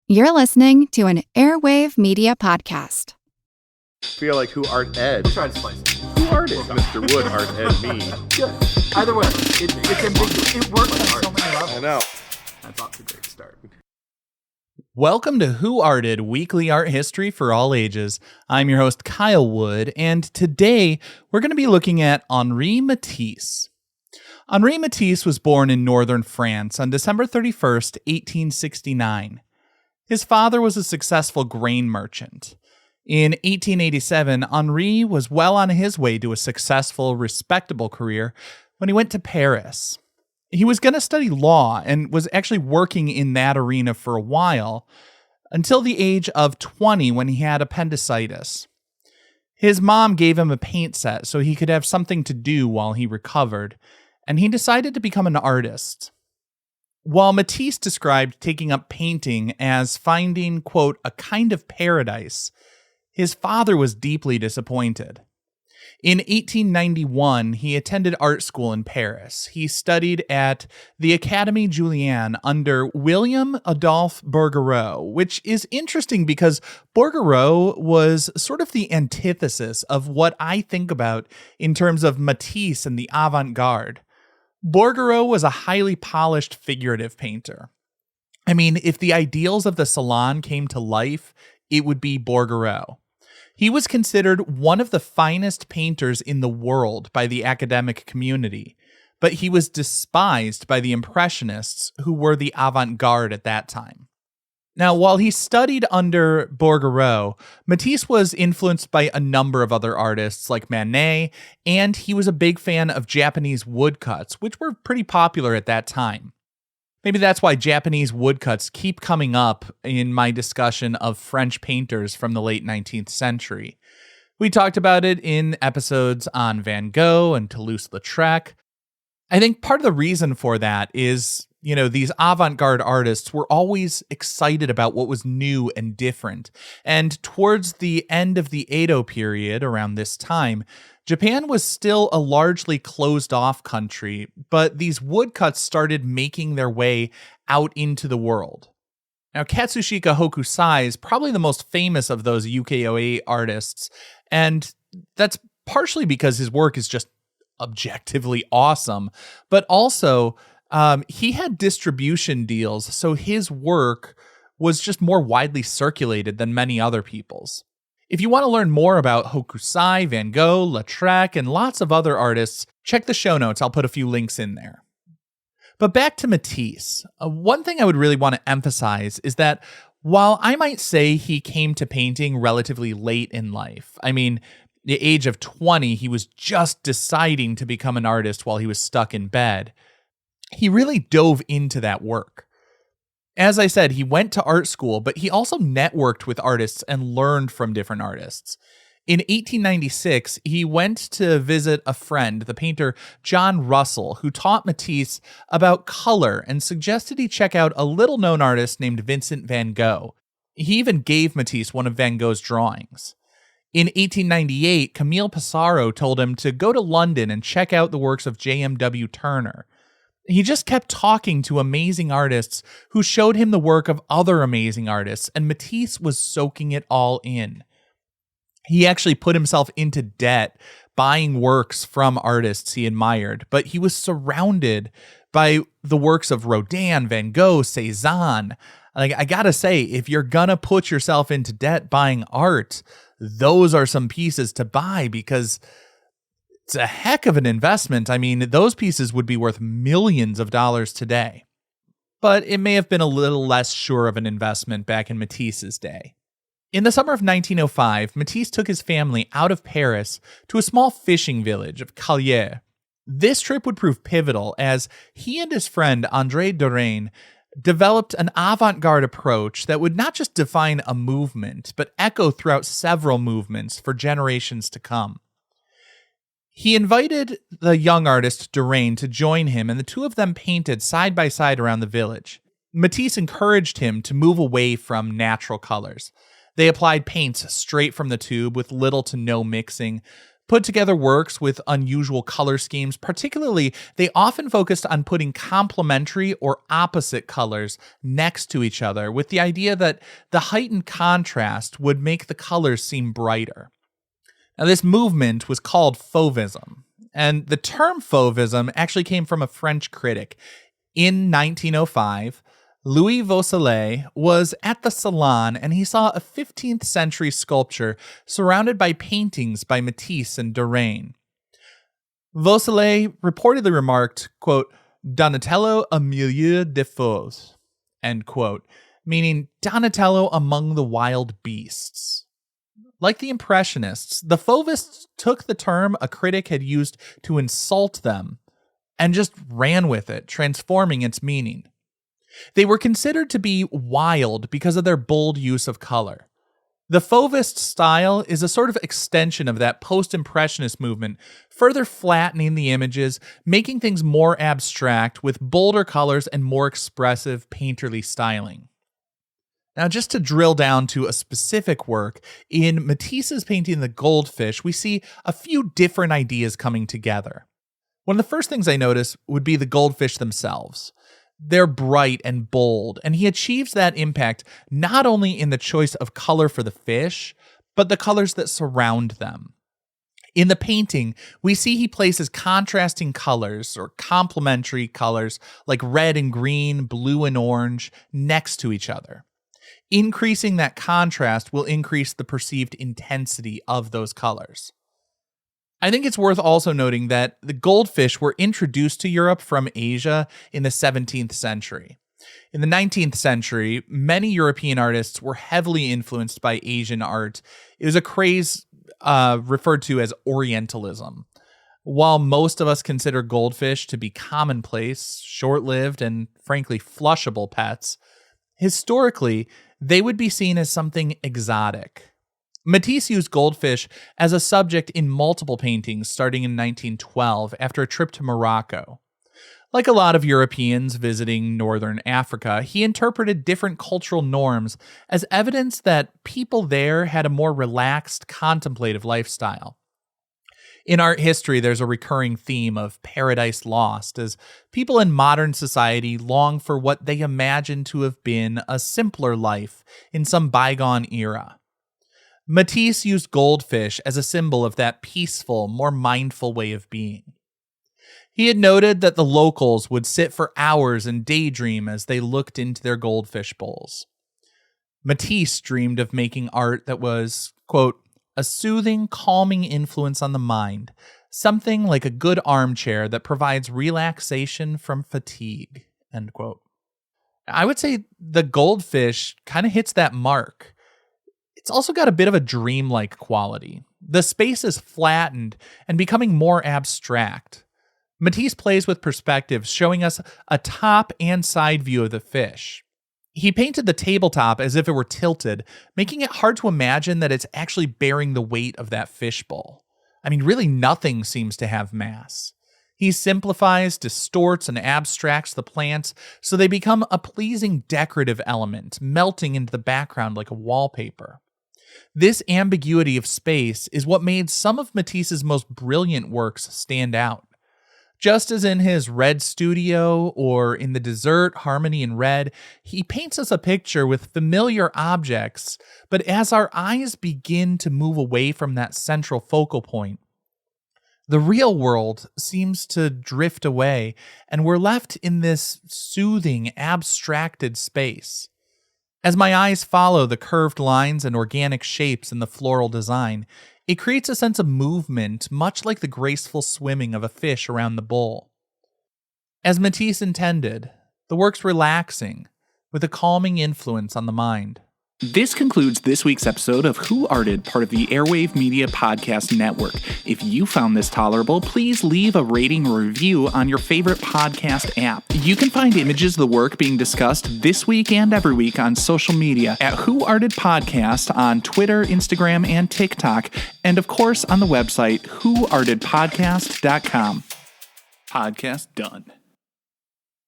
You're listening to an Airwave Media Podcast. Feel like who art Ed? We'll try to slice it. Who art is Mr. Wood art Ed me? Yeah. Either way, it's ambiguous. It works on so many levels. I know. That's off to a great start. Welcome to Who Arted, weekly art history for all ages. I'm your host, Kyle Wood, and today we're going to be looking at Henri Matisse. Henri Matisse was born in northern France on December 31st, 1869. His father was a successful grain merchant. In 1887, Henri was well on his way to a successful, respectable career when he went to Paris. He was going to study law and was actually working in that arena for a while, until the age of 20 when he had appendicitis. His mom gave him a paint set so he could have something to do while he recovered, and he decided to become an artist. While Matisse described taking up painting as finding, quote, a kind of paradise, his father was deeply disappointed. In 1891, he attended art school in Paris. He studied at the Académie Julian under William Adolphe Bouguereau, which is interesting because Bouguereau was sort of the antithesis of what I think about in terms of Matisse and the avant-garde. Bouguereau was a highly polished figurative painter. I mean, if the ideals of the Salon came to life, it would be Bouguereau. He was considered one of the finest painters in the world by the academic community, but he was despised by the Impressionists, who were the avant-garde at that time. Now, while he studied under Bouguereau, Matisse was influenced by a number of other artists like Manet, and he was a big fan of Japanese woodcuts, which were pretty popular at that time. Maybe that's why Japanese woodcuts keep coming up in my discussion of French painters from the late 19th century. We talked about it in episodes on Van Gogh and Toulouse-Lautrec. I think part of the reason for that is, these avant-garde artists were always excited about what was new and different. And towards the end of the Edo period, around this time, Japan was still a largely closed-off country, but these woodcuts started making their way out into the world. Now, Katsushika Hokusai is probably the most famous of those ukiyo-e artists, and that's partially because his work is just objectively awesome, but also he had distribution deals, so his work was just more widely circulated than many other people's. If you want to learn more about Hokusai, Van Gogh, Lautrec, and lots of other artists, check the show notes. I'll put a few links in there. But back to Matisse. One thing I would really want to emphasize is that while I might say he came to painting relatively late in life, I mean, the age of 20, he was just deciding to become an artist while he was stuck in bed, he really dove into that work. As I said, he went to art school, but he also networked with artists and learned from different artists. In 1896, he went to visit a friend, the painter John Russell, who taught Matisse about color and suggested he check out a little-known artist named Vincent van Gogh. He even gave Matisse one of Van Gogh's drawings. In 1898, Camille Pissarro told him to go to London and check out the works of J.M.W. Turner. He just kept talking to amazing artists who showed him the work of other amazing artists, and Matisse was soaking it all in. He actually put himself into debt buying works from artists he admired, but he was surrounded by the works of Rodin, Van Gogh, Cézanne. I gotta say, if you're gonna put yourself into debt buying art, those are some pieces to buy because it's a heck of an investment. I mean, those pieces would be worth millions of dollars today. But it may have been a little less sure of an investment back in Matisse's day. In the summer of 1905, Matisse took his family out of Paris to a small fishing village of Callière. This trip would prove pivotal as he and his friend André Derain developed an avant-garde approach that would not just define a movement, but echo throughout several movements for generations to come. He invited the young artist Derain to join him, and the two of them painted side by side around the village. Matisse encouraged him to move away from natural colors. They applied paints straight from the tube with little to no mixing, put together works with unusual color schemes. Particularly, they often focused on putting complementary or opposite colors next to each other, with the idea that the heightened contrast would make the colors seem brighter. Now, this movement was called Fauvism, and the term Fauvism actually came from a French critic. In 1905, Louis Vaucelet was at the Salon and he saw a 15th century sculpture surrounded by paintings by Matisse and Derain. Vaucelet reportedly remarked, quote, Donatello au milieu des fauves, end quote, meaning Donatello among the wild beasts. Like the Impressionists, the Fauvists took the term a critic had used to insult them and just ran with it, transforming its meaning. They were considered to be wild because of their bold use of color. The Fauvist style is a sort of extension of that post-impressionist movement, further flattening the images, making things more abstract with bolder colors and more expressive painterly styling. Now, just to drill down to a specific work, in Matisse's painting The Goldfish, we see a few different ideas coming together. One of the first things I notice would be the goldfish themselves. They're bright and bold, and he achieves that impact not only in the choice of color for the fish, but the colors that surround them. In the painting, we see he places contrasting colors or complementary colors like red and green, blue and orange next to each other. Increasing that contrast will increase the perceived intensity of those colors. I think it's worth also noting that the goldfish were introduced to Europe from Asia in the 17th century. In the 19th century, many European artists were heavily influenced by Asian art. It was a craze referred to as Orientalism. While most of us consider goldfish to be commonplace, short-lived, and frankly flushable pets, historically, they would be seen as something exotic. Matisse used goldfish as a subject in multiple paintings starting in 1912 after a trip to Morocco. Like a lot of Europeans visiting northern Africa, he interpreted different cultural norms as evidence that people there had a more relaxed, contemplative lifestyle. In art history, there's a recurring theme of paradise lost, as people in modern society long for what they imagine to have been a simpler life in some bygone era. Matisse used goldfish as a symbol of that peaceful, more mindful way of being. He had noted that the locals would sit for hours and daydream as they looked into their goldfish bowls. Matisse dreamed of making art that was, quote, a soothing, calming influence on the mind, something like a good armchair that provides relaxation from fatigue, end quote. I would say the goldfish kind of hits that mark. It's also got a bit of a dreamlike quality. The space is flattened and becoming more abstract. Matisse plays with perspectives, showing us a top and side view of the fish. He painted the tabletop as if it were tilted, making it hard to imagine that it's actually bearing the weight of that fishbowl. I mean, really nothing seems to have mass. He simplifies, distorts, and abstracts the plants so they become a pleasing decorative element, melting into the background like a wallpaper. This ambiguity of space is what made some of Matisse's most brilliant works stand out. Just as in his Red Studio or in the Dessert, Harmony in Red, he paints us a picture with familiar objects, but as our eyes begin to move away from that central focal point, the real world seems to drift away, and we're left in this soothing, abstracted space. As my eyes follow the curved lines and organic shapes in the floral design, it creates a sense of movement, much like the graceful swimming of a fish around the bowl. As Matisse intended, the work's relaxing, with a calming influence on the mind. This concludes this week's episode of Who Arted, part of the Airwave Media Podcast Network. If you found this tolerable, please leave a rating or review on your favorite podcast app. You can find images of the work being discussed this week and every week on social media at Who Arted Podcast on Twitter, Instagram, and TikTok, and of course on the website whoartedpodcast.com. Podcast done.